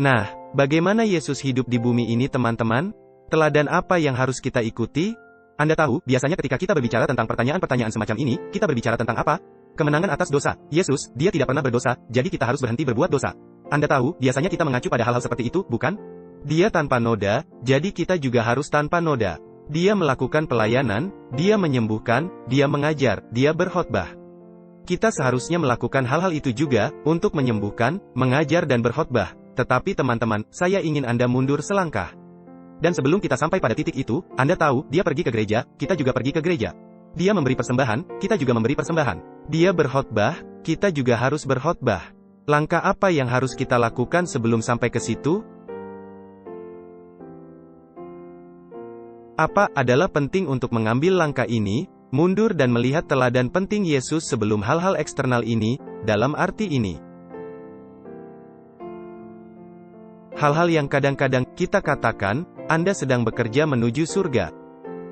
Nah, bagaimana Yesus hidup di bumi ini teman-teman? Teladan apa yang harus kita ikuti? Anda tahu, biasanya ketika kita berbicara tentang pertanyaan-pertanyaan semacam ini, kita berbicara tentang apa? Kemenangan atas dosa. Yesus, dia tidak pernah berdosa, jadi kita harus berhenti berbuat dosa. Anda tahu, biasanya kita mengacu pada hal-hal seperti itu, bukan? Dia tanpa noda, jadi kita juga harus tanpa noda. Dia melakukan pelayanan, dia menyembuhkan, dia mengajar, dia berkhotbah. Kita seharusnya melakukan hal-hal itu juga, untuk menyembuhkan, mengajar dan berkhotbah. Tetapi teman-teman, saya ingin Anda mundur selangkah. Dan sebelum kita sampai pada titik itu, Anda tahu, dia pergi ke gereja, kita juga pergi ke gereja. Dia memberi persembahan, kita juga memberi persembahan. Dia berkhotbah, kita juga harus berkhotbah. Langkah apa yang harus kita lakukan sebelum sampai ke situ? Apa adalah penting untuk mengambil langkah ini, mundur dan melihat teladan penting Yesus sebelum hal-hal eksternal ini, dalam arti ini. Hal-hal yang kadang-kadang kita katakan, Anda sedang bekerja menuju surga.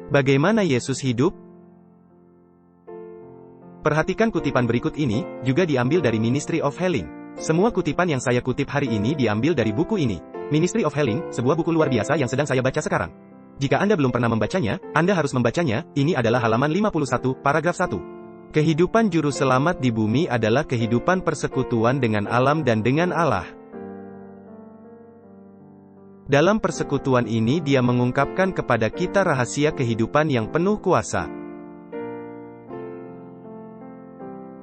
Bagaimana Yesus hidup? Perhatikan kutipan berikut ini, juga diambil dari Ministry of Healing. Semua kutipan yang saya kutip hari ini diambil dari buku ini. Ministry of Healing, sebuah buku luar biasa yang sedang saya baca sekarang. Jika Anda belum pernah membacanya, Anda harus membacanya. Ini adalah halaman 51, paragraf 1. Kehidupan juru selamat di bumi adalah kehidupan persekutuan dengan alam dan dengan Allah. Dalam persekutuan ini dia mengungkapkan kepada kita rahasia kehidupan yang penuh kuasa.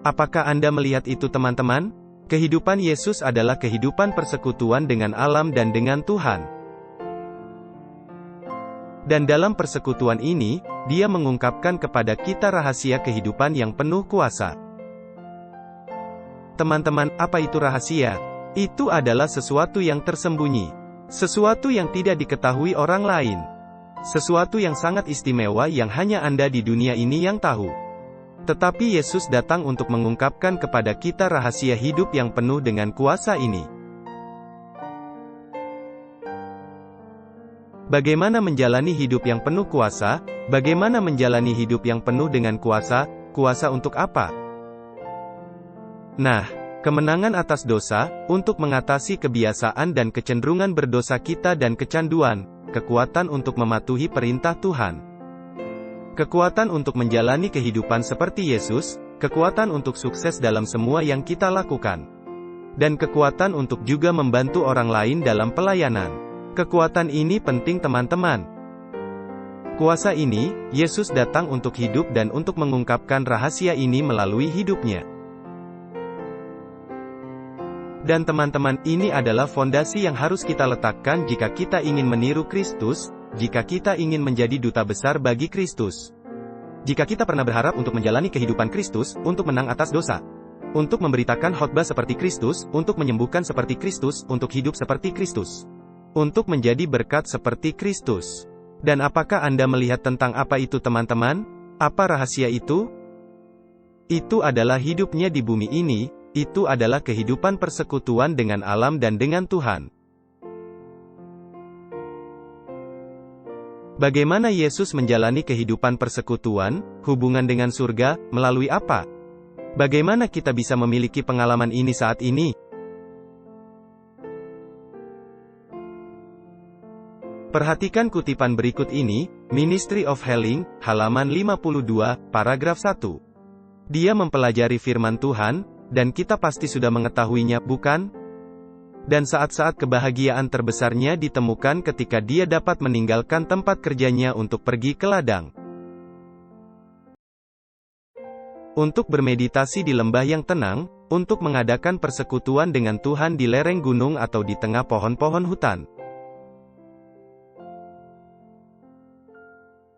Apakah Anda melihat itu teman-teman? Kehidupan Yesus adalah kehidupan persekutuan dengan alam dan dengan Tuhan. Dan dalam persekutuan ini, dia mengungkapkan kepada kita rahasia kehidupan yang penuh kuasa. Teman-teman, apa itu rahasia? Itu adalah sesuatu yang tersembunyi. Sesuatu yang tidak diketahui orang lain. Sesuatu yang sangat istimewa yang hanya Anda di dunia ini yang tahu. Tetapi Yesus datang untuk mengungkapkan kepada kita rahasia hidup yang penuh dengan kuasa ini. Bagaimana menjalani hidup yang penuh kuasa? Bagaimana menjalani hidup yang penuh dengan kuasa? Kuasa untuk apa? Nah, kemenangan atas dosa, untuk mengatasi kebiasaan dan kecenderungan berdosa kita dan kecanduan, kekuatan untuk mematuhi perintah Tuhan. Kekuatan untuk menjalani kehidupan seperti Yesus, kekuatan untuk sukses dalam semua yang kita lakukan. Dan kekuatan untuk juga membantu orang lain dalam pelayanan. Kekuatan ini penting teman-teman. Kuasa ini, Yesus datang untuk hidup dan untuk mengungkapkan rahasia ini melalui hidupnya. Dan teman-teman, ini adalah fondasi yang harus kita letakkan jika kita ingin meniru Kristus, jika kita ingin menjadi duta besar bagi Kristus. Jika kita pernah berharap untuk menjalani kehidupan Kristus, untuk menang atas dosa, untuk memberitakan khotbah seperti Kristus, untuk menyembuhkan seperti Kristus, untuk hidup seperti Kristus, untuk menjadi berkat seperti Kristus. Dan apakah Anda melihat tentang apa itu teman-teman? Apa rahasia itu? Itu adalah hidupnya di bumi ini. Itu adalah kehidupan persekutuan dengan alam dan dengan Tuhan. Bagaimana Yesus menjalani kehidupan persekutuan, hubungan dengan surga, melalui apa? Bagaimana kita bisa memiliki pengalaman ini saat ini? Perhatikan kutipan berikut ini, Ministry of Healing, halaman 52, paragraf 1. Dia mempelajari firman Tuhan, dan kita pasti sudah mengetahuinya, bukan? Dan saat-saat kebahagiaan terbesarnya ditemukan ketika dia dapat meninggalkan tempat kerjanya untuk pergi ke ladang. Untuk bermeditasi di lembah yang tenang, untuk mengadakan persekutuan dengan Tuhan di lereng gunung atau di tengah pohon-pohon hutan.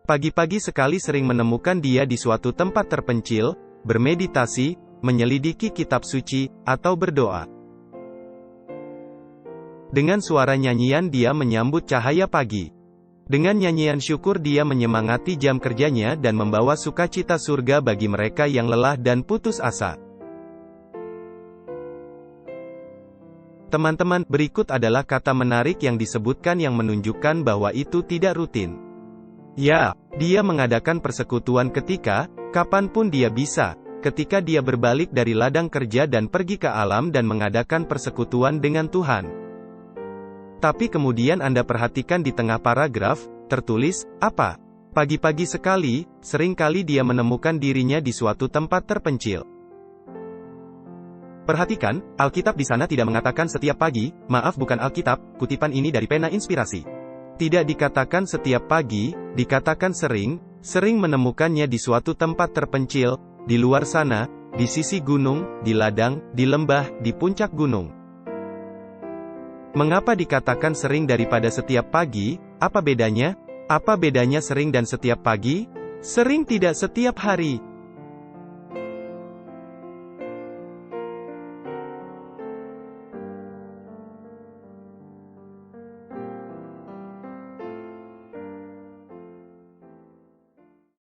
Pagi-pagi sekali sering menemukan dia di suatu tempat terpencil, bermeditasi, menyelidiki kitab suci, atau berdoa. Dengan suara nyanyian dia menyambut cahaya pagi. Dengan nyanyian syukur dia menyemangati jam kerjanya dan membawa sukacita surga bagi mereka yang lelah dan putus asa. Teman-teman, berikut adalah kata menarik yang disebutkan yang menunjukkan bahwa itu tidak rutin. Ya, dia mengadakan persekutuan ketika, kapanpun dia bisa. Ketika dia berbalik dari ladang kerja dan pergi ke alam dan mengadakan persekutuan dengan Tuhan. Tapi kemudian Anda perhatikan di tengah paragraf, tertulis, apa? Pagi-pagi sekali, seringkali dia menemukan dirinya di suatu tempat terpencil. Perhatikan, Alkitab di sana tidak mengatakan setiap pagi, maaf bukan Alkitab, kutipan ini dari pena inspirasi. Tidak dikatakan setiap pagi, dikatakan sering menemukannya di suatu tempat terpencil, di luar sana, di sisi gunung, di ladang, di lembah, di puncak gunung. Mengapa dikatakan sering daripada setiap pagi? Apa bedanya? Apa bedanya sering dan setiap pagi? Sering tidak setiap hari.